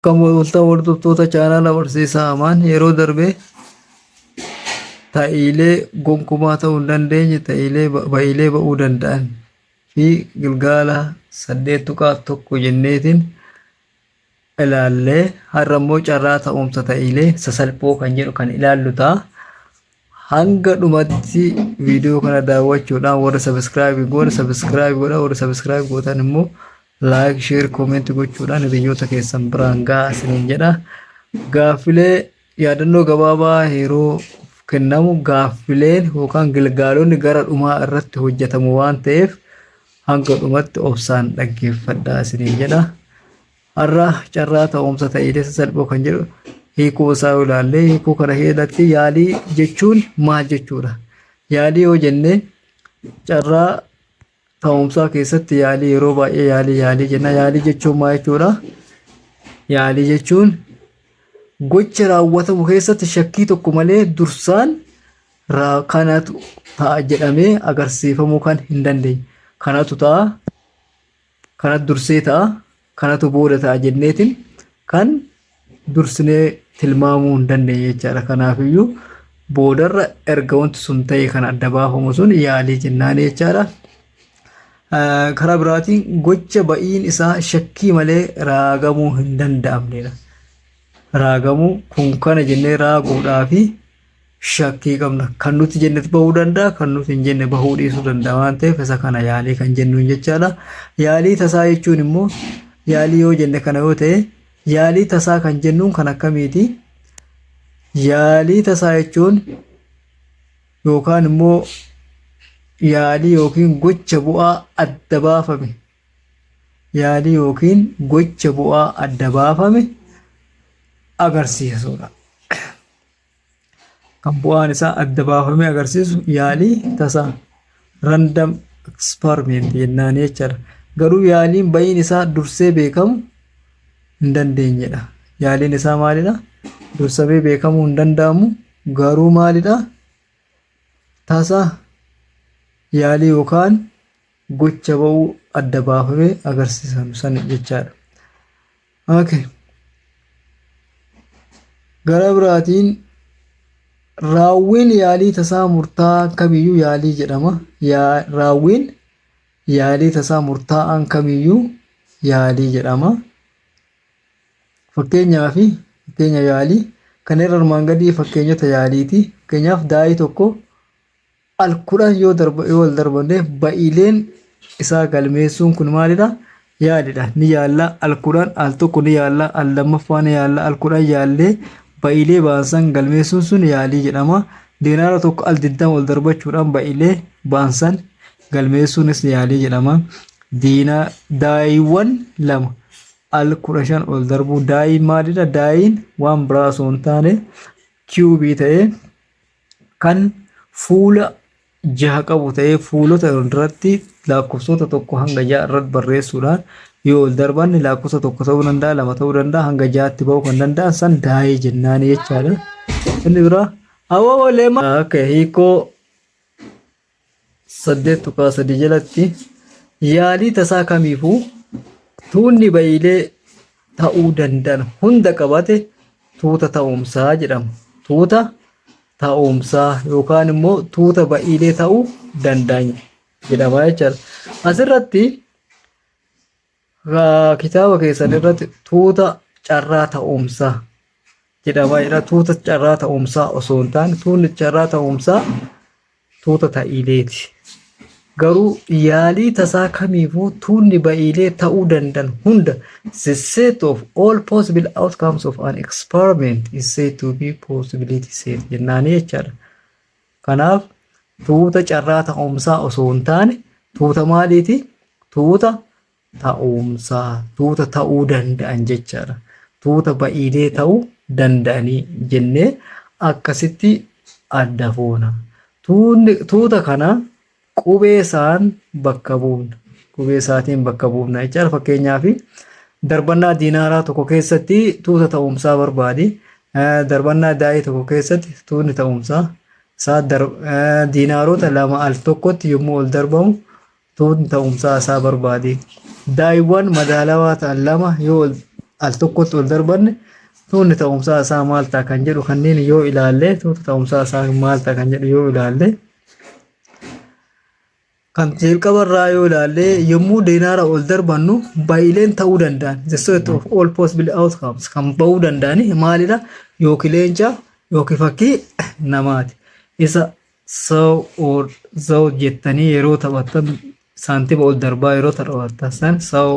Kan hordoftoota chaanala barsiisaa Amaan yeroo darbe ta'iilee gonkumaa ta'uu hin dandeenye ba'iilee ba'uu danda'an fi Gilgaala 8.1 jenneetiin ilaallee har'a immoo carraa ta'umsa ta'iilee sasalphoo kan jedhu kan ilaallu ta'a. Hanga dhumatti viidiyoo kana daawwachuudhaan warra sabiskiraayib godha, warra sabiskiraayib gootan immoo laayik, sheer, koomentii gochuudhaan hiriyoota keessan biraan gahaa isiniin jedha. Gaaffilee yaadannoo gabaabaa yeroo kennamu gaaffileen yookaan gilgaalonni gara dhumaa irratti hojjetamu waan ta'eef hanga dhumatti obsaan dhaggeeffadhaa isiniin jedha. Har'a carraa ta'umsa ta'iilee sasalphoo kan jedhu hiikoo isaa ilaallee hiikoo kana keessatti yaalii jechuun maal jechuudha? Yaalii yoo jenne carraa ta'umsaa keessatti yaalii yeroo baay'ee yaalii jenna. Yaalii jechuun maal jechuudha? Yaalii jechuun gocha raawwatamu keessatti shakkii tokko malee dursaan kanatu ta'a jedhamee agarsiifamuu kan hin dandeenye. Kanatu ta'a, kanatu dursee ta'a, kanatu booda ta'a jenneetiin kan dursinee tilmaamuu hin dandeenye jechaadha. Kanaafiyyuu boodarra erga wanti sun ta'e kan adda baafamu sun yaalii jennaan jechaadha. Karaa biraatiin gocha ba'iin isaa shakkii malee raagamuu hin danda'amnedha. Raagamuu kun kana jennee raaguudhaa fi shakkii qabna. Kan nuti jenne bahuu danda'a, kan nuti hin jenne bahuu dhiisuu danda'a waan ta'eef isa kana yaalii kan jennuun jechaadha. Yaalii tasaa jechuun immoo yaalii yoo jenne kana yoo ta'e yaalii tasaa kan jennuun kan akkamiiti? Yaalii tasaa jechuun yookaan immoo yaalii yookiin gocha bu'aa adda baafame. Yaalii yookiin gocha bu'aa adda baafame agarsiisudha. Kan bu'aan isaa adda baafame agarsiisu yaalii tasaa random experiment jennaan jechaadha. Garuu yaaliin ba'iin isaa dursee beekamu hin dandeenyedha. Yaaliin isaa maalidha? Dursamee beekamuu hin danda'amu. Garuu maalidha? Tasaa yaalii yookaan gocha ba'uu adda baafamee agarsiisan sana jechaadha. Okay. Gara biraatiin raawwiin yaalii tasaa murtaa'aa kamiyyuu yaalii jedhama. Raawwiin yaalii tasaa murtaa'aan kamiyyuu yaalii jedhama. Fakkeenya yaalii kan irra armaan gadii fakkeenyota yaaliiti. Fakkeenyaaf daa'ii tokko alkuudhaan yoo wal darbanne ba'iileen isaa galmeessuun kun maalidha? Yaaliidha. Ni yaalla alkuudhaan al tokko ni yaalla, al lammaffaa ni yaalla, alkuudhaan yaallee ba'iilee baansan galmeessuun sun yaalii jedhama. Diinaara tokko al 20 wal darbachuudhaan ba'iilee baansan galmeessuunis yaalii jedhama. Daa'iiwwan lama al 15 ol darbuu daa'iin maalidha? Daa'iin waan biraa osoo hin taane kiubii ta'ee kan fuula 6 qabu ta'ee fuulota irratti lakkoofsota tokko hanga 6 irratti barreessuudhaan yoo ol darbanne lakkoofsa tokko ta'uu danda'a, 2 ta'uu danda'a, hanga 6tti ba'uu kan danda'an san daa'ii jennaan jechaadha. Inni biraa awwaalee akka hiikoo 8.3 jalatti yaalii tasaa kamiifuu tuunni ba'iilee ta'uu danda'an hunda qabate tuuta ta'umsaa jedhama. Tuuta ta'umsaa yookaan immoo tuuta ba'iilee ta'uu danda'an jedhama jechaadha. Asirratti kitaaba keessan irratti tuuta carraa ta'umsaa jedhama jedha. Tuuta carraa ta'umsaa osoo hin taane tuunni carraa ta'umsaa tuuta ta'iileeti. Garuu yaalii tasaa kamiifuu tuunni ba'iilee ta'uu danda'an hunda the set of all possible outcomes of an experiment is said to be possibility set jennaanii jechaadha. Kanaaf tuuta carraa ta'umsaa osoo hin taane tuuta maaliiti? Tuuta ta'umsaa, tuuta ta'uu danda'an jechaadha. Tuuta ba'iilee ta'uu danda'anii jennee akkasitti adda foona. Tuuta kana qubee isaan bakka buufna. Qubee isaatiin bakka buufna jechaadha. Fakkeenyaaf darbannaa diinaaraa tokko keessatti tuuta ta'umsaa barbaadi. Darbannaa daa'ii tokko keessatti tuutni ta'umsaa isaa diinaarota 2 al tokkotti yommuu ol darbamu tuutni ta'umsaa isaa barbaadi. Daa'iiwwan madaalawaa ta'an 2 yoo al tokkotti wal darbanne tuunni ta'umsaa isaa maal ta'a kan jedhu kanneen yoo ilaalle tuuta ta'umsaa isaa maal ta'a kan jedhu yoo ilaalle kan jalqabarraa yoo ilaalle yommuu diinaara ol darbannu baay'ileen ta'uu danda'an the set of all possible outcomes kan ba'uu danda'ani maalidha yookiin leenca yookiin fakkii namaati isa saw jettanii yeroo taphattan saantima ol darbaa yeroo taphattan san saw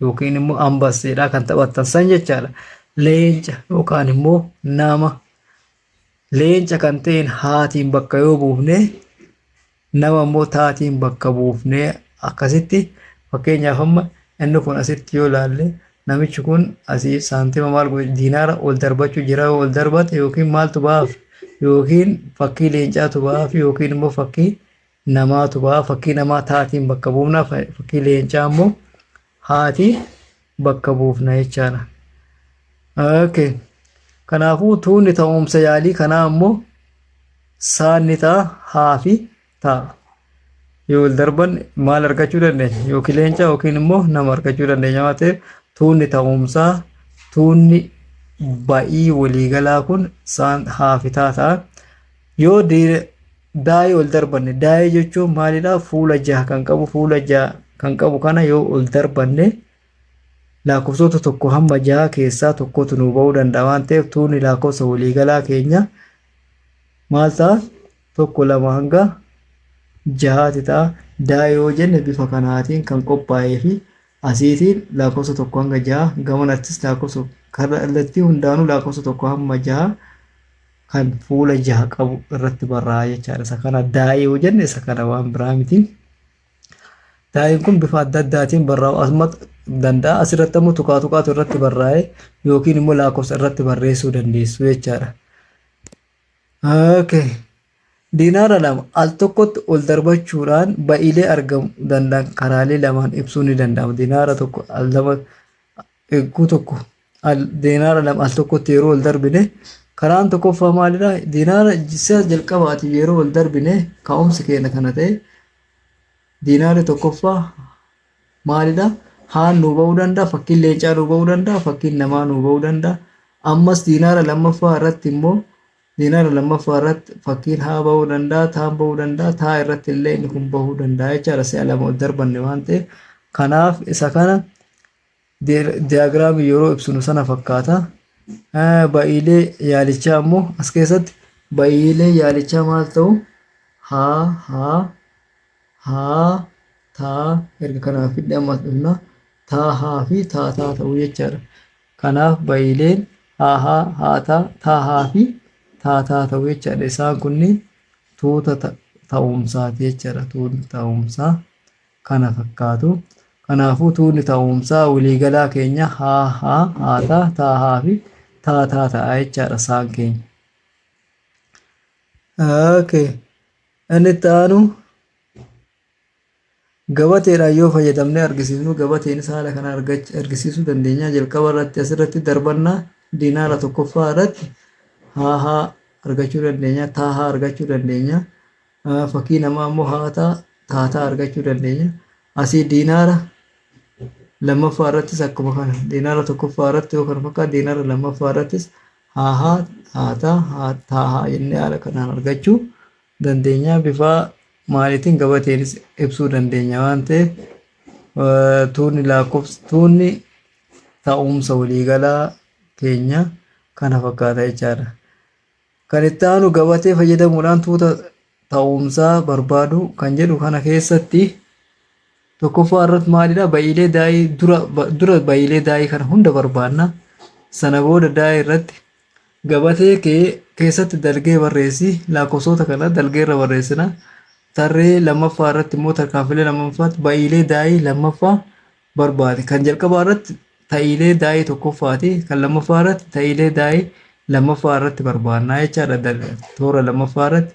yookiin immoo ambasseedha kan taphattan san jechaadha. Leenca yookaan immoo nama leenca kan ta'een haatiin bakka yoo buufne nama immoo taatiin bakka buufne akkasitti fakkeenyaaf amma inni kun asitti yoo ilaalle namichi kun asii saantima maal godhe diinaara ol darbachuu jira ol darbate yookiin maaltu baaf yookiin fakkii leencaatu baaf yookiin immoo fakkii namaatu baaf fakkii namaa taatiin bakka buufna fakkii leencaa immoo haatii bakka buufna jechaadha. Okay. Kanaafuu tuunni ta'umsa yaalii kanaa immoo saanni ta'a haafi ta'a. Yoo wal darban maal argachuu dandeenya yookiin leenca yookiin immoo nama argachuu dandeenya waan ta'eef tuunni ta'umsaa tuunni ba'ii waliigalaa kun saan haafi ta'a. Yoo daa'ii ol darbanne daa'ii jechuun maalidhaa fuula jaha kan qabu fuula jaha kan qabu kana yoo ol darbanne lakkoofsota tokko hamma jaha keessaa tokkotu nu ba'uu danda'a waan ta'eef tuunni lakkoofsa waliigalaa keenya maal ta'a tokko lama hanga jahaati ta'a. Daa'ii yoo jenne bifa kanaatiin kan qophaa'ee fi asiitiin lakkoofsa tokko hanga jaha gamanattis lakkoofsa kallattii hundaanuu lakkoofsa tokko hamma jaha kan fuula jaha qabu irratti barraa'a jechaadha. Isa kana daa'ii yoo jenne isa kana waan biraa miti. Daa'iin kun bifa adda addaatiin barraa'u asuma danda'a asirratti immoo tuqaatu irratti barraa'e yookiin immoo lakkoofsa irratti barreessuu dandeessu jechaadha. Okay. Diinaara lama al tokkotti ol darbachuudhaan ba'iilee argamu danda'an karaalee lamaan ibsuu ni danda'ama. Diinaara tokko al lama eeguu tokko diinaara lama al tokkotti yeroo ol darbine karaan tokkoffaa maalidha? Diinaara isa jalqabaatiif yeroo ol darbine ka'umsi keenya kana ta'e diinaarri tokkoffaa maalidha? Haan nu ba'uu danda'a, fakkiin leencaa nu ba'uu danda'a, fakkiin namaa nu ba'uu danda'a. Ammas diinaara lammaffaa irratti immoo diinaara lammaffaa irratti fakkiin haa ba'uu danda'a, taan ba'uu danda'a, taa irratti illee inni kun ba'uu danda'a jechaadha. Si'a lama ol darbanne waan ta'eef kanaaf isa kana diyaagiraamii yeroo ibsinu sana fakkaata. Ba'iilee yaalichaa immoo as keessatti ba'iilee yaalichaa maal ta'u? Haa taa erga kanaaf fidde ammas dhufna taa haa fi taa ta'uu jechaadha. Kanaaf ba'iileen haa taa fi taa ta'uu jechaadha. Isaan kunniin tuuta ta'umsaati jechaadha. Tuutni ta'umsaa kana fakkaatu. Kanaafuu tuutni ta'umsaa waliigalaa keenya haa taa fi taa ta'a jechaadha isaan keenya. Okay. Inni itti aanu gabateedhaan yoo fayyadamnee argisiisnu gabateenis haala kana argisiisuu dandeenya. Jalqaba irratti asirratti darbannaa diinaara tokkoffaa irratti haa argachuu dandeenya, taa argachuu dandeenya. Fakkii namaa immoo haa taa argachuu dandeenya. Asii diinaara lammaffaa irrattis akkuma kana diinaara tokkoffaa irratti yoo kana fakkaatu diinaara lammaffaa irrattis haa taa jennee haala kanaan argachuu dandeenya. Bifa maaliitiin gabateenis ibsuu dandeenya waan ta'eef tuunni ta'umsa waliigalaa keenya kana fakkaata jechaadha. Kan itti aanu gabatee fayyadamuudhaan tuuta ta'umsaa barbaadu kan jedhu kana keessatti tokkoffaa irratti maalidha? Ba'iilee daa'ii dura ba'iilee daa'ii kana hunda barbaanna. Sana booda daa'ii irratti gabatee keessatti dalgee barreessi. Lakkoofsota kana dalgee irra barreessina. Tarree lammaffaa irratti immoo tarkaanfilee lammaffaatti ba'iilee daa'ii lammaffaa barbaade. Kan jalqabaa irratti ta'iilee daa'ii tokkoffaati. Kan lammaffaa irratti ta'iilee daa'ii lammaffaa irratti barbaannaa jechaadha. Toora lammaffaa irratti.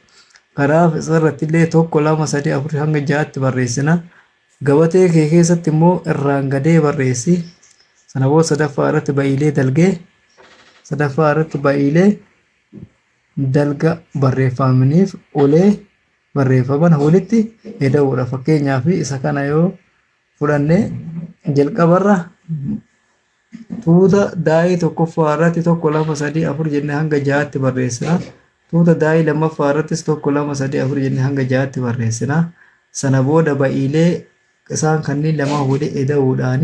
Kanaaf isarratti illee 1 2 3 4 hanga 6tti barreessina. Gabatee keessatti immoo irraan gadee barreessi. Sana booda sadaffaa irratti ba'iilee dalgee sadaffaa irratti ba'iilee dalga barreeffamaniif olee barreeffaman walitti heda'uudha. Fakkeenyaaf isa kana yoo fudhanne jalqabarra Tuuta daa'ii tokkoffaa irratti tokko lama sadii afur jennee hanga ja'aatti barreessina. Tuuta daa'ii lammaffaa irrattis tokko lama sadii afur jennee hanga ja'aatti barreessina. Sana booda ba'iilee isaan kanneen lama wali ida'uudhaan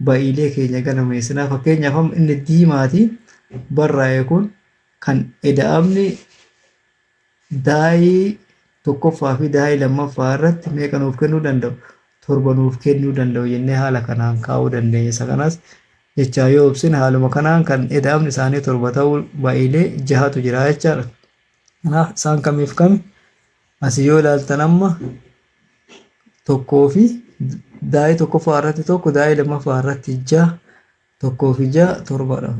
ba'iilee keenya galmeessina. Fakkeenyaaf amma inni diimaati barraa'e kun kan ida'amni daa'ii tokkoffaa fi daa'ii lammaffaa irratti meeqa nuuf kennuu danda'u? Torba nuuf kennuu danda'u jennee haala kanaan kaa'uu dandeenya. Isa kanas jechaa yoo ibsine haaluma kanaan kan ida'amni isaanii torba ta'uu ba'iilee jahatu jira jechaadha. Kanaaf isaan kamiif kami? Asii yoo ilaaltan amma tokkoo fi daa'ii tokkoffaa irratti tokko, daa'ii lammaffaa irratti ja'a, tokkoo fi ja'a torbadha.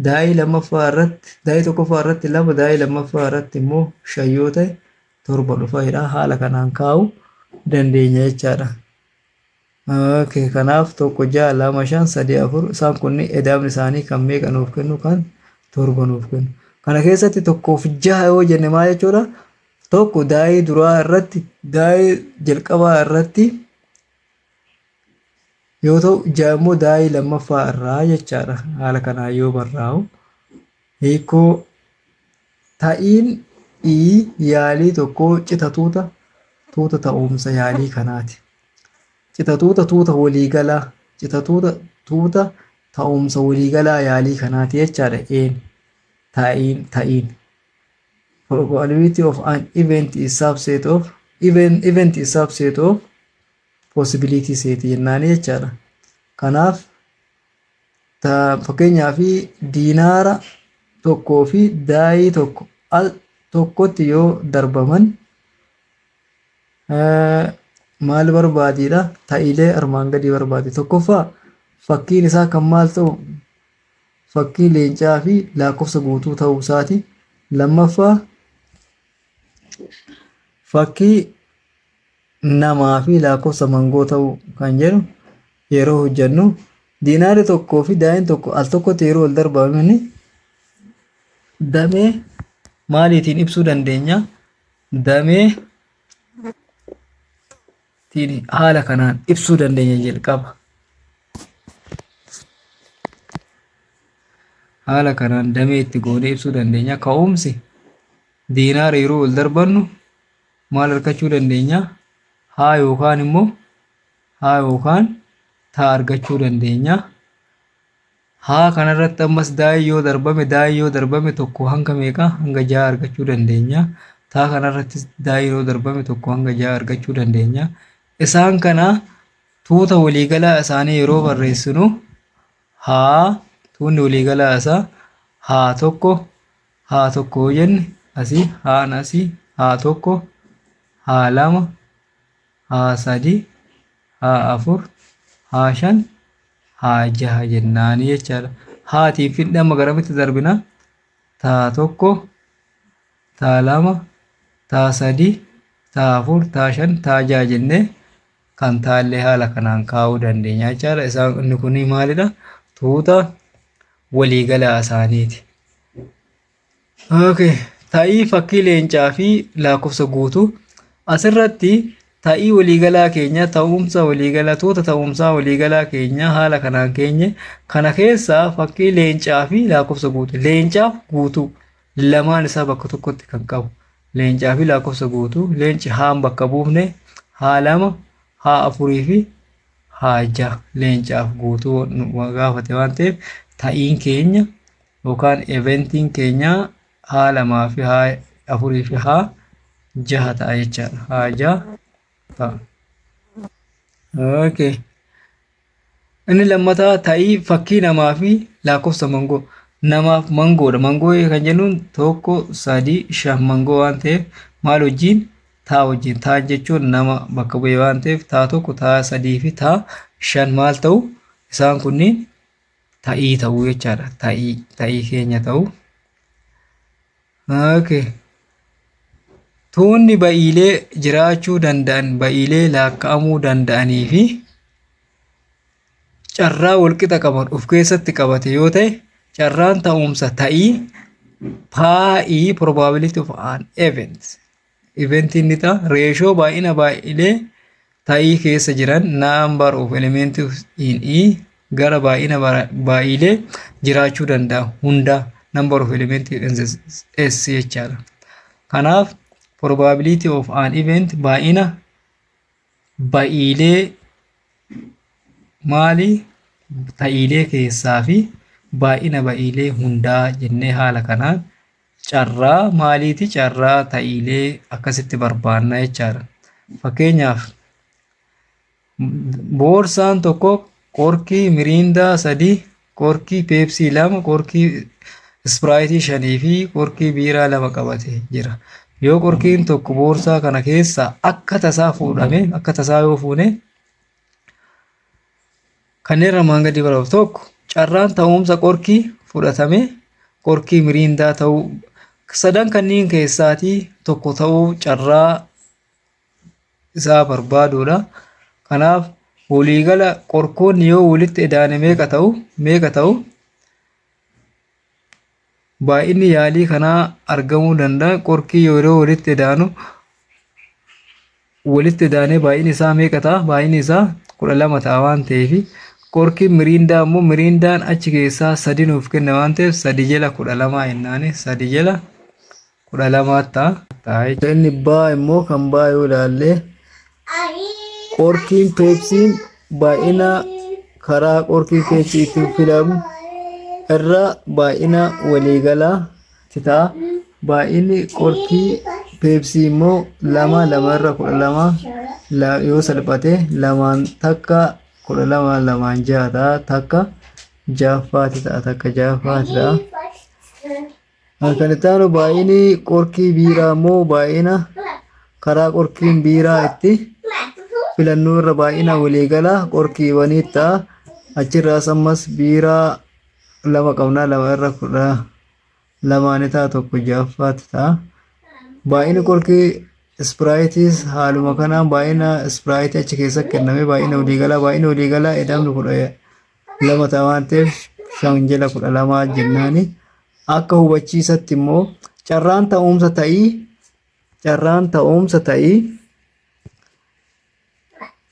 Daa'ii lammaffaa irratti, daa'ii tokkoffaa irratti lama, daa'ii lammaffaa irratti immoo shan yoo ta'e torba dhufa jedha. Haala kanaan kaa'uu dandeenya jechaadha. Kanaaf tokko ja'a lama shan sadii afur isaan kunni ida'amni isaanii kan meeqa nuuf kennu? Kan torba nuuf kennu. Kana keessatti tokkoof ja'a yoo jenne maal jechuudha? Tokko daa'ii duraa irratti, daa'ii jalqabaa irratti yoo ta'u, ja'a immoo daa'ii lammaffaa irraa jechaadha. Haala kanaan yoo barraa'u hiikoo ta'iin yaalii tokkoo cita tuuta ta'umsa yaalii kanaati. Cita tuuta waliigalaa, cita tuuta ta'umsa waliigalaa yaalii kanaati jechaadha. Ta'iin. Probability of an event is subset of event is subset of possibility set jennaani jechaadha. Kanaaf fakkeenyaaf diinaara tokkoo fi daa'ii tokko al tokkotti yoo darbaman maal barbaadidha? Ta'iilee armaan gadii barbaade. Tokkoffaa fakkiin isaa kan maal ta'u? Fakkii leencaa fi lakkoofsa guutuu ta'uu isaati. Lammaffaa fakkii namaa fi lakkoofsa mangoo ta'uu kan jedhu yeroo hojjennu diinaarri tokkoo fi daa'iin tokko al tokkotti yeroo wal darbaman damee maaliitiin ibsuu dandeenya? Damee haala kanaan ibsuu dandeenya jalqaba. Haala kanaan damee itti goonee ibsuu dandeenya. Ka'umsi diinaara yeroo wal darbannu maal argachuu dandeenya? Haa yookaan immoo haa yookaan taa argachuu dandeenya. Haa kanarratti ammas daa'ii yoo darbame tokko hanga meeqa? Hanga ja'a argachuu dandeenya. Taa kanarrattis daa'ii yoo darbame tokko hanga ja'a argachuu dandeenya. Isaan kana tuuta waliigalaa isaanii yeroo barreessinu haa tuunni waliigalaa isaa haa tokko yoo jenne asii haan asii haa tokko, haa lama, haa sadii, haa afur, haa shan, haa jaha jennaani jechaadha. Haatiin fidne amma garamitti darbina? Taa tokko, taa lama, taa sadii, taa afur, taa shan, taa jaha jennee kan taallee haala kanaan kaa'uu dandeenya jechaadha. Isaan inni kun maalidha? Tuuta waliigalaa isaaniiti. Ta'ii fakkii leencaa fi lakkoofsa guutuu asirratti ta'ii waliigalaa keenya ta'umsa waliigalaa tuuta ta'umsaa waliigalaa keenya haala kanaan keenye kana keessaa fakkii leencaa fi lakkoofsa guutuu. Leencaaf guutuu lamaan isaa bakka tokkotti kan qabu. Leencaa fi lakkoofsa guutuu. Leenci haan bakka buufne haa lama, haa afurii fi haa jaha leencaaf guutuu gaafate waan ta'eef ta'iin keenya yookaan eventiin keenya haa lamaa fi haa afurii fi haa jaha ta'a jechaadha. Haa jaha ta'a. Inni lammataa ta'ii fakkii namaa fi lakkoofsa mangoo. Namaaf mangoodha. Mangoo kan jennuun tokko sadii shan mangoo waan ta'eef maal wajjin? Taa wajjin. Taa jechuun nama bakka bu'ee waan ta'eef taa tokko, taa sadii fi taa shan maal ta'u? Isaan kunniin ta'ii ta'uu jechaadha. Ta'ii keenya ta'uu. Tuunni ba'iilee jiraachuu danda'an, ba'iilee laakka'amuu danda'anii fi carraa walqixa qaban of keessatti qabate yoo ta'e carraan ta'umsa ta'ii paa'ii probability of an event. Eventiin ni ta'a. Reeshoo baay'ina baay'ilee ta'ii keessa jiran number of elements in E gara baay'ilee jiraachuu danda'a hunda number of element in S jechaadha. Kanaaf probability of an event baay'ina baay'ilee maali ta'iilee keessaa fi baay'ina baay'ilee hundaa jennee haala kanaan carraa maaliiti carraa ta'iilee akkasitti barbaanna jechaadha. Fakkeenyaaf boorsaan tokko qorkii miriindaa 3, qorkii peepsii 2, qorkii ispiraayitii 5 fi qorkii biiraa 2 qabatee jira. Yoo qorkiin tokko boorsaa kana keessaa akka tasaa fuudhame akka tasaa yoo fuune kanneen ramaan gadi baraaf tokko carraan ta'umsa qorkii fudhatame qorkii miriindaa ta'uu sadan kanneen keessaatii tokko ta'uu carraa isaa barbaaduudha. Kanaaf waliigala qorkoonni yoo walitti edaane meeqa ta'u baay'inni yaalii kanaa argamuu danda'a. Qorkii yeroo walitti edaanu walitti edaanee baay'inni isaa meeqa ta'a? Baay'inni isaa 12 ta'a waan ta'eef qorkii miriindaa immoo miriindaan achi keessaa 3 nuuf kenna waan ta'eef 3 jala 12 jennaani 3 jala 12 ta'a. Inni baa immoo kan baa yoo ilaalle qorkiin peepsiin baay'ina karaa qorkii peepsii ittiin filamu irra baay'ina waliigalaa ta'a. Baay'inni qorkii peepsii immoo 2 irra 12 yoo salphate 2 takka 12 2 6 ta'a takka jaffaati ta'a takka jaffaati ta'a. Kan itti aanu baay'inni qorkii biiraa immoo baay'ina karaa qorkiin biiraa itti filannoo irra baay'ina waliigalaa qorkiiwwanii ta'a. Achirraas ammas biiraa 2 qabnaa 2 irra 12 ta'a tokko jaffaati ta'a. Baay'inni qorkii ispiraayitis haaluma kanaan baay'ina ispiraayitii achi keessa kenname baay'ina waliigalaa edamnu 12 ta'a waan ta'eef 5 jala 12 jennaani. Akka hubachiisatti immoo carraan ta'umsa ta'ii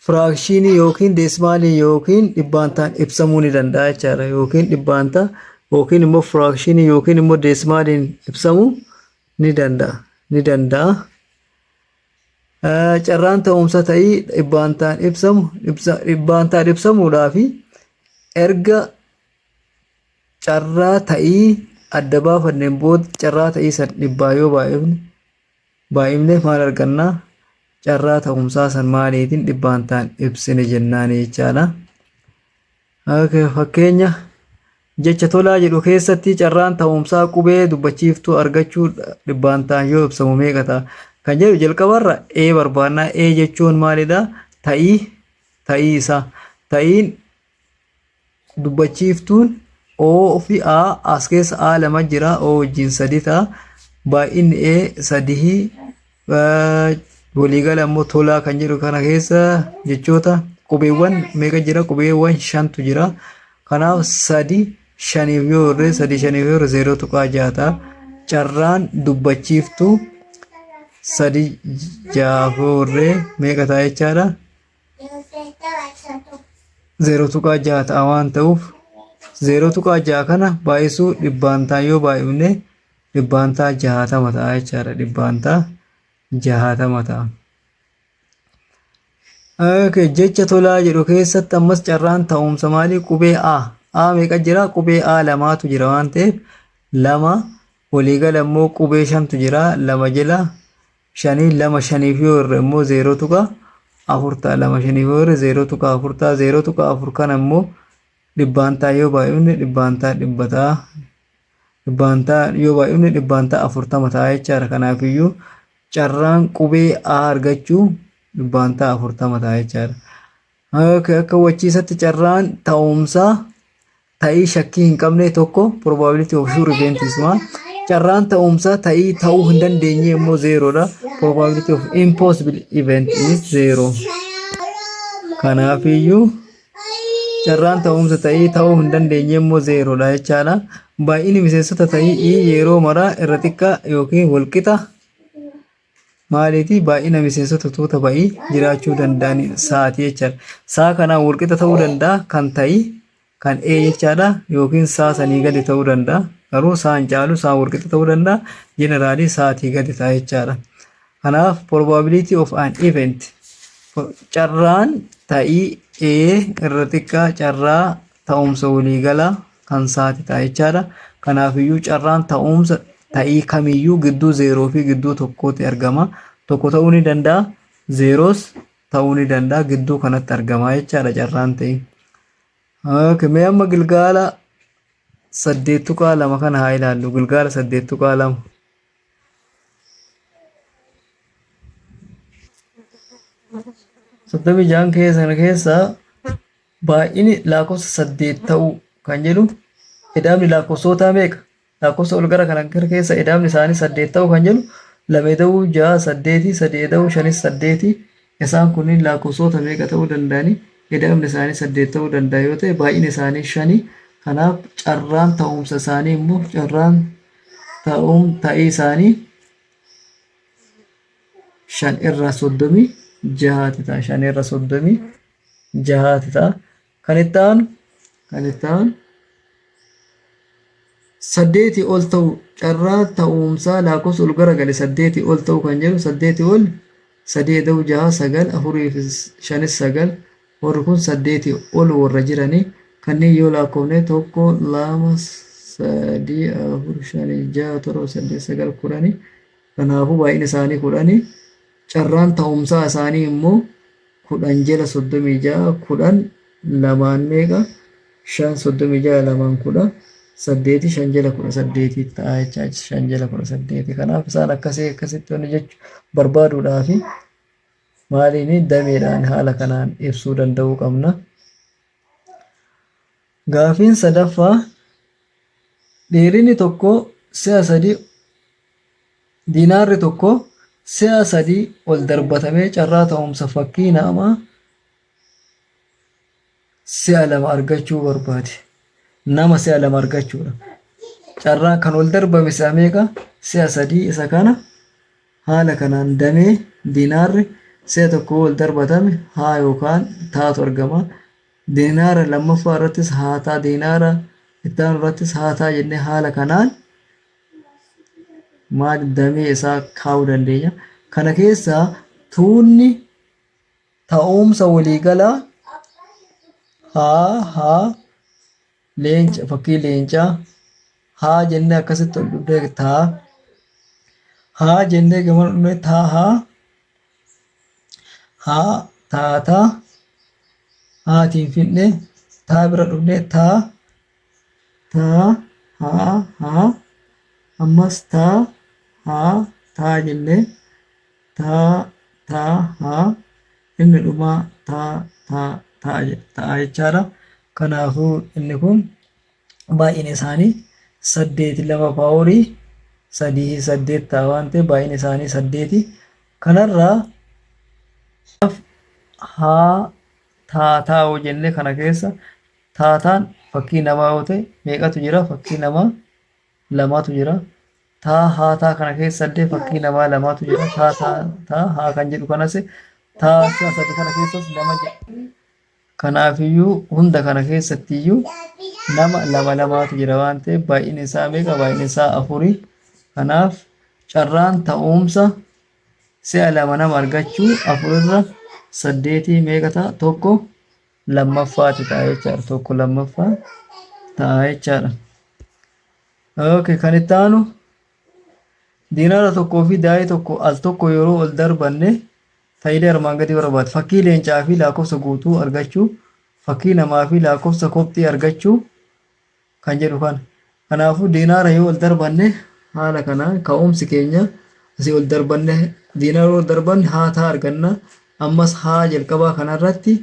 firaakshinii yookiin deesimaalii yookiin dhibbaantaan ibsamuu ni danda'a jechaadha. Yookiin dhibbaanta yookiin immoo firaakshinii yookiin immoo deesimaaliin ibsamuu ni danda'a. Carraan ta'umsa ta'ii dhibbaantaan ibsamuudhaaf erga carraa ta'ii adda baafanneen booda carraa ta'ii san dhibbaa yoo baay'ifne maal argannaa? Carraa ta'umsaa san maaliitiin dhibbaantaan ibsine jennaani jechaadha. Fakkeenya jecha tolaa jedhu keessatti carraan ta'umsaa qubee dubbachiiftuu argachuu dhibbaantaan yoo ibsamu meeqa ta'a? Kan jedhu jalqabarra e barbaannaa. E jechuun maalidha? Ta'ii isaa. Ta'iin dubbachiiftuun O fi A as keessa A 2 jira. O wajjin 3 ta'a. Baay'inni E 3 waliigala immoo tolaa kan jedhu kana keessa jechoota qubeewwan meeqa jira? Qubeewwan 5tu jira. Kanaaf 3 5 yoo irree 0 tuqaa 6 ta'a. Carraan dubbachiiftuu 3 6 irree meeqa ta'a jechaadha? 0 tuqaa 6 ta'a waan ta'uuf 0 tuqaa 6 kana baay'isuu dhibbaantaan yoo baay'ifne dhibbaantaa 60 ta'a jechaadha. Dhibbaantaa 60 ta'a. Jecha tolaa jedhu keessatti ammas carraan ta'umsa maalii? Qubee A. A meeqa jira? Qubee A 2tu jira waan ta'eef 2 waliigala immoo qubee 5tu jira. 2 jala 5 2 5 yoo irra immoo 0 tuqaa 4 ta'a. 2 5 yoo irra 0 tuqaa 4 ta'a. 0 tuqaa 4 kana immoo dhibbaantaa yoo baay'ifne dhibbaantaa 100 ta'a. Dhibbaantaa yoo baay'ifne dhibbaantaa 40 ta'a jechaadha. Kanaafiyyuu carraan qubee A argachuu dhibbaantaa 40 ta'a jechaadha. Akka hubachiisatti carraan ta'umsaa ta'ii shakkii hin qabne tokko probability of sure event is 1. Carraan ta'umsaa ta'ii ta'uu hin dandeenye immoo 0dha. Probability of impossible event is 0. Kanaafiyyuu carraan ta'umsa ta'ii ta'uu hin dandeenye immoo 0dha jechaadha. Baay'inni miseensota ta'ii yeroo maraa irra xiqqaa yookiin walqixa maaliiti? Baay'ina miseensota tuuta ba'ii jiraachuu danda'an sa'aatii jechaadha. Sa'a kanaan walqixa ta'uu danda'a kan ta'ii kan A jechaadha yookiin saa sanii gadi ta'uu danda'a. Garuu saan caalu saa walqixa ta'uu danda'a. Jeneraalii saatii gadi ta'a jechaadha. Kanaaf probability of an event carraan ta'ii A irra xiqqaa carraa ta'umsa waliigalaa kan saati ta'a jechaadha. Kanaafiyyuu carraan ta'umsa ta'ii kamiyyuu gidduu 0 fi gidduu tokkootti argama. Tokko ta'uu ni danda'a, 0s ta'uu ni danda'a gidduu kanatti argama jechaadha carraan ta'ii. Mee amma gilgaala 8.2 kana haa ilaallu. Gilgaala 8.2 36 keessa baay'ini lakkoofsa 8 ta'uu kan jedhu edamni lakkoofsota meeqa? Lakkoofsa ol gara kana keessa edamni isaanii 8 ta'uu kan jedhu 2 ta'uu 6 8 3 ta'uu 5 8 isaan kunniin lakkoofsota meeqa ta'uu danda'ani? Edamni isaanii 8 ta'uu danda'a yoo ta'e baay'ini isaanii 5. Kanaaf carraan ta'umsa isaanii immoo carraan ta'ii isaanii 5 irraa 36 ta'a. 5 irraa 36 ta'a. Kan itti aanu 8 ol ta'u carraa ta'umsaa lakkoofsa ol garagale 8 ol ta'u kan jedhu 8 ol 3 ta'u 6 9 4 fi 5 9 warri kun 8 ol warra jiranii kanneen yoo lakkoofne 1 2 3 4 5 6 7 8 9 10 kanaafuu baay'ina isaanii 10 carraan ta'umsaa isaanii immoo 10 jala 36 10 lamaan meeqa 5 36 lamaan 10 8 5 jala 18 ta'a jechaadha. 5 jala 18 kanaaf isaan akkasitti wanni jechuun barbaaduudhaaf maaliin dameedhaan haala kanaan ibsuu danda'uu qabna. Gaafiin sadaffaa dheerinni tokko si'a 3 diinaarri tokko si'a 3 ol darbatamee carraa ta'umsa fakkii namaa si'a 2 argachuu barbaade. Nama si'a 2 argachuudha. Carraan kan ol darbame si'a meeqa? Si'a 3 isa kana haala kanaan damee diinaarri si'a tokko ol darbatame haa yookaan taatu argama. Diinaara lammaffaa irrattis haa taa, diinaara itti aanu irrattis haa taa jennee haala kanaan maal damee isaa kaa'uu dandeenya. Kana keessaa tuunni ta'umsa waliigalaa haa leenca fakkii leencaa haa jennee akkasitti ol dhufee taa haa jennee gama dhufee taa haa taataa haatiin finne taa bira dhufne taa haa ammas taa jenne haa inni dhumaa taa jechaadha. Kanaafuu inni kun baay'ina isaanii 8 lama paaworii 3 ta'a waan ta'eef baay'ina isaanii 8. Kanarraa haa taataa jennee kana keessa taataan fakkii namaa yoo ta'e meeqatu jira? Fakkii namaa 2tu jira. Haa kana keessa illee fakkii namaa 2tu jira. Haa kan jedhu kanas taa 3 kana keessas 2 jira. Kanaafiyyuu hunda kana keessattiyyuu nama 2tu jira waan ta'eef baay'inni isaa meeqa? Baay'inni isaa 4. Kanaaf carraan ta'umsa si'a 2 nama argachuu 4 irra 8 meeqa ta'a? Tokko lammaffaati ta'a jechaadha. Tokko lammaffaa ta'a jechaadha. Okay, kan itti aanu diinaara tokkoo fi daa'ii tokko al tokko yeroo ol darbanne faayidaa armaan gadii barbaada. Fakkii leencaa fi lakkoofsa guutuu argachuu, fakkii namaa fi lakkoofsa kopxii argachuu kan jedhu kana. Kanaafuu diinaara yoo ol darbanne haala kanaan ka'umsi keenya asii ol darbanne diinaara ol darbanne haa taa arganna. Ammas haa jalqabaa kanarratti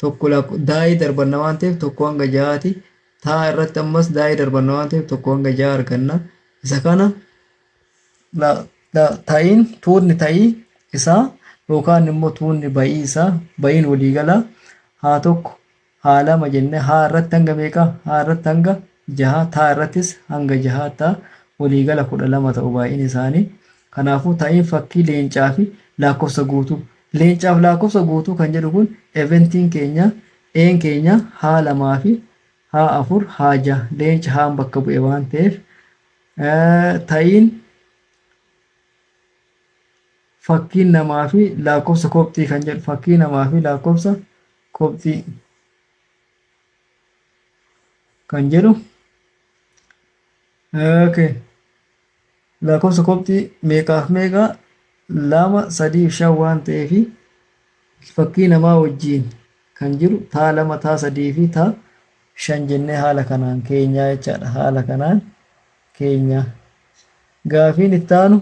tokko daa'ii darbanna waan ta'eef tokko hanga 6ti. Taa irratti ammas daa'ii darbanna waan ta'eef tokko hanga 6 arganna. Isa kana ta'iin tuunni ta'ii isaa yookaan immoo tuunni bayii isaa bayiin waliigalaa haa tokko haa 2 jennee haa irratti hanga meeqa? Haa irratti hanga 6, taa irrattis hanga 6 ta'a. Waliigala 12 ta'u baay'een isaanii. Kanaafuu ta'iin fakkii leencaa fi lakkoofsa guutuu. Leencaaf lakkoofsa guutuu kan jedhu kun eventiin keenya een keenya haa 2 fi haa afur haa jaha leenca haan bakka bu'e waan ta'eef ta'iin fakkii namaa fi lakkoofsa kobxii kan jedhu fakkii namaa fi lakkoofsa kobxii kan jedhu lakkoofsa kobxii meeqaaf meeqa lama sadiif shan waan ta'eef fakkii namaa wajjiin kan jiru taa lama taa sadii fi taa shan jennee haala kanaan keenyaa jechaadha. Haala kanaan keenyaa. Gaafiin itti aanu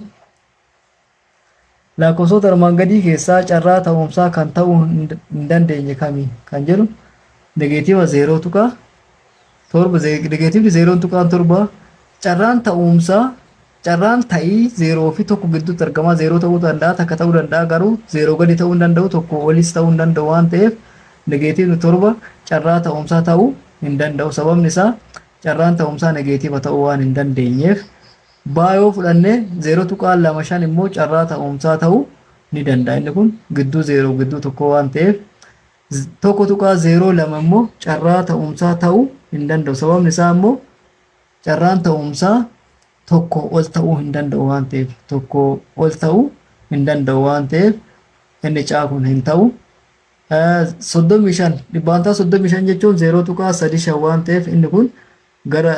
lakkoofsota armaan gadii keessaa carraa ta'umsaa kan ta'uu hin dandeenye kamii kan jedhu negeetiiva 0 tuqaa torba negeetiivli 0 tuqaan torba carraan ta'umsaa carraan ta'ii 0 fi 1 gidduutti argamaa 0 ta'uu danda'a takka ta'uu danda'a garuu 0 gadi ta'uu hin danda'u tokko olis ta'uu hin danda'u waan ta'eef negeetiivli torba carraa ta'umsaa ta'uu hin danda'u sababni isaa carraan ta'umsaa negeetiiva ta'uu waan hin dandeenyeef baay'oo fudhannee 0 tuqaan 2 immoo carraa ta'umsaa ta'uu ni danda'a inni kun gidduu 0 gidduu tokko waan ta'eef tokko tuqaa 0 2 immoo carraa ta'umsaa ta'uu hin danda'u sababni isaa immoo carraan ta'umsaa tokko ol ta'uu hin danda'u waan ta'eef tokko ol ta'uu hin danda'u waan ta'eef inni caa kun hin ta'u 35 dhibbaantaa 35 jechuun 0 tuqaa 35 waan ta'eef inni kun gara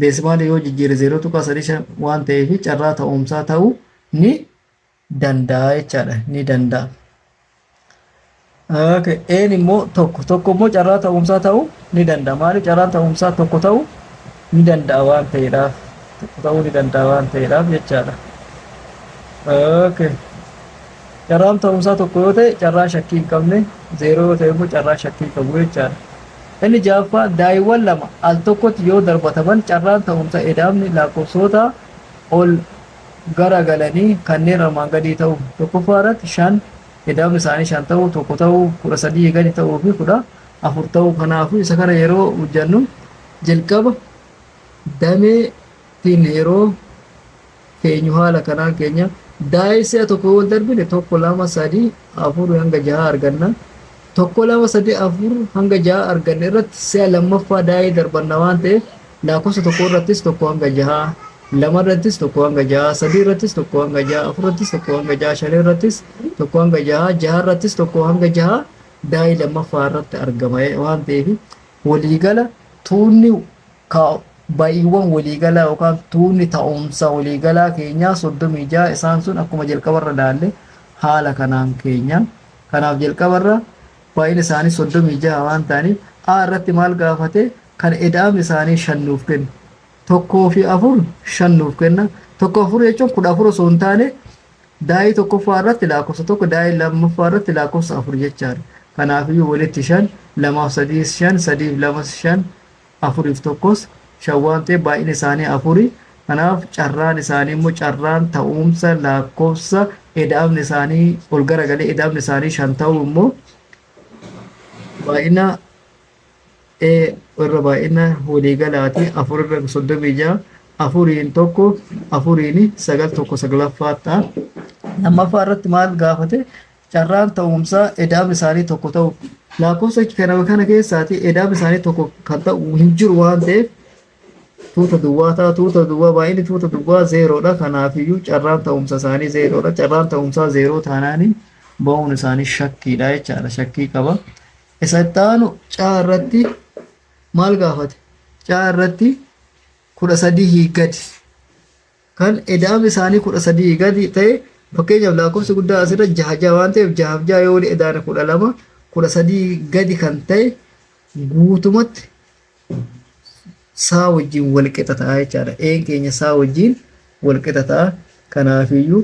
deesimaalii yoo jijjiire 0 tuqaa 35 waan ta'eef carraa ta'umsaa ta'uu ni danda'a jechaadha ni danda'a. Een immoo tokko immoo carraa ta'umsaa ta'uu ni danda'a maaliif carraan ta'umsaa tokko ta'uu ni danda'a waan ta'eedhaaf tokko ta'uu ni danda'a waan ta'eedhaaf jechaadha. Carraan ta'umsaa tokko yoo ta'e carraa shakkii hin qabne 0 yoo ta'e immoo carraa shakkii qabu jechaadha. Inni jaaffaa daa'imman lama al tokkotti yoo darbataman carraan ta'umsa edaamni lakkoofsota ol garagalanii kanneen armaan gadii ta'u tokkoffaa irratti 5 edaamni isaanii 5 ta'uu tokko ta'uu 13 gadi ta'uu fi 14 ta'uu kanaafuu isa kana yeroo hojjannu jalqaba dameetiin yeroo keenyu haala kanaan keenya daa'imsa tokko wal darbine 1 2 3 4 hanga 6 arganna. Tokko lama sadii afur hanga 6 arganne irratti si'a lammaffaa daa'ii darbanna waan ta'eef lakkoofsa tokko irrattis tokko hanga 6 lama irrattis tokko hanga 6 sadii irrattis tokko hanga 6 afur irrattis tokko hanga 6 shan irrattis tokko hanga 6 6 irrattis tokko hanga 6 daa'ii lammaffaa irratti argama waan ta'eef waliigala tuunni baay'iiwwan waliigalaa yookaan tuunni ta'umsa waliigalaa keenyaa 36 isaan sun akkuma jalqabarra ilaalle haala kanaan keenya kanaaf jalqabarra baay'ina isaanii 36 waan ta'aniif a irratti maal gaafate kan edaamni isaanii 5 nuuf kenna tokkoo fi 4 5 nuuf kenna tokko 4 jechuun 14 osoo hin taane daa'ii tokkoffaa irratti lakkoofsa tokko daa'ii lammaffaa irratti lakkoofsa 4 jechaadha. Kanaaf iyyuu walitti 5 2 3 5 3 2 5 4 fi tokkos 5 waan ta'eef baay'ina isaanii 4 kanaaf carraan isaanii immoo carraan ta'umsa lakkoofsa edaamni isaanii ol garagalee edaamni isaanii 5 ta'uu immoo baay'ina irra baay'ina waliigalaati 4 irra 36 afuriin tokko afuriin 9 tokko 9ffaa ta'a. Lammaffaa irratti maal gaafate carraan ta'umsaa edaamni isaanii tokko ta'u lakkoofsa kana keessaati edaamni isaanii tokko kan ta'u hin jiru waan ta'eef tuuta duwwaa ta'a tuuta duwwaa baay'inni tuuta duwwaa 0dha kanaafiyyuu carraan ta'umsa isaanii 0dha carraan ta'umsaa 0 taanaani ba'uun isaanii shakkiidha jechaadha shakkii qaba. Isa ittaanu caa irratti maal gaafate caa irratti 13 gadi kan edaamni isaanii 13 gadi ta'e fakkeenyaaf lakkoofsi guddaa asirra 6 waan ta'eef 6 yoo edaana 12 13 gadi kan ta'e guutumatti saa wajjin wal qixa ta'a jechaadha. Een keenya saa wajjin wal qixa ta'a kanaafiyyuu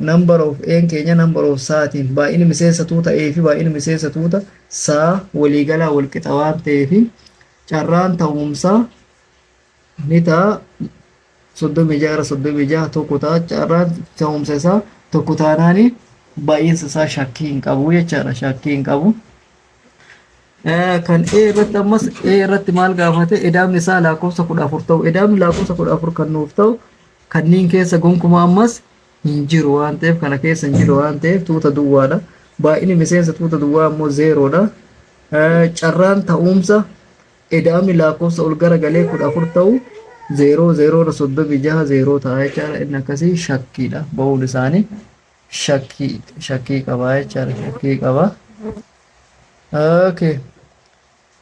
number of een keenya number of saatiin baay'ina miseensa tuuta ee fi baay'ina miseensa tuuta saa waliigalaa wal qixa waan ta'eef carraan ta'umsaa ni ta'a 36 tokko ta'a carraan ta'umsa isaa tokko taanaani baay'insa isaa shakkii hin qabu jechaadha shakkii hin qabu. Kan irratti ammas irratti maal gaafate edaamni isaa lakkoofsa 14 ta'u edaamni lakkoofsa 14 kan nuuf ta'u kanneen keessa gonkumaa ammas hin jiru waan ta'eef kana keessa hin jiru waan ta'eef tuuta duwwaadha. Baay'inni miseensa tuuta duwwaa immoo 0dha. Carraan ta'umsa Edaamni lakkoofsa ol garagalee 14 ta'u 00 0 ta'a jechaadha. Inni akkasii shakkiidha. Ba'uun isaanii shakkii qaba jechaadha. Shakkii qaba. Okay.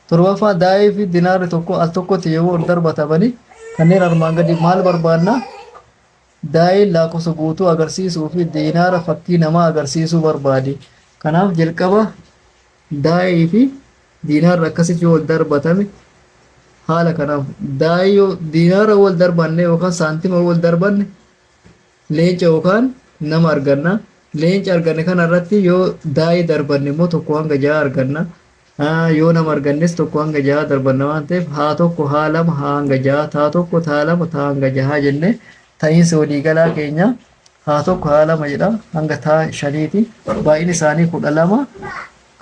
Torbaffaa daa'ii fi dinaarri tokko al tokkotti yoo ol darbatamanii kanneen armaan gadi maal barbaanna? Daa'ii lakkoofsa guutuu agarsiisuu fi dinaara fakkii namaa agarsiisuu barbaadi. Kanaaf jalqaba daa'ii fi dinaarri akkasitti yoo ol darbatame haala kanaaf daa'ii yoo dinaara wal darbanne yookaan saantima wal darbanne leenca yookaan nama arganna. Leenca arganne kana irratti yoo daa'ii darbanne immoo tokko hanga 6 arganna. Yoo nama argannes tokko hanga 6 darbanna waan ta'eef haa tokko haa lama haa hanga 6 taa tokko taa lama taa hanga 6 jennee ta'iinsa waliigalaa keenya haa tokko haa lama jedha hanga taa 5ti. Baay'inni isaanii 12.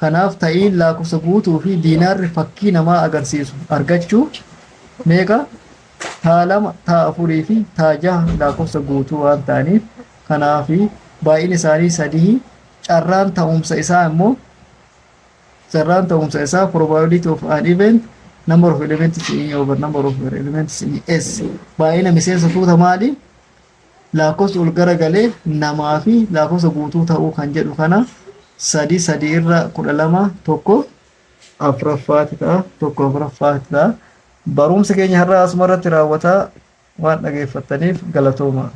Kanaaf ta'iin lakkoofsa guutuu fi diinaarri fakkii namaa agarsiisu argachuu meeqa? Taa 2 taa 4 fi taa 6 lakkoofsa guutuu waan ta'aniif kanaaf baay'inni isaanii 3. Carraan ta'umsa isaa immoo probability of an event number of elements in over number of elements in S. Baay'ina miseensa tuuta maali? Lakkoofsa ol garagalee namaa fi lakkoofsa guutuu ta'uu kan jedhu kana 3 irra 12 tokko afuraffaati ta'a. Barumsa keenya har'a asuma irratti raawwataa waan dhageeffattaniif galatooma.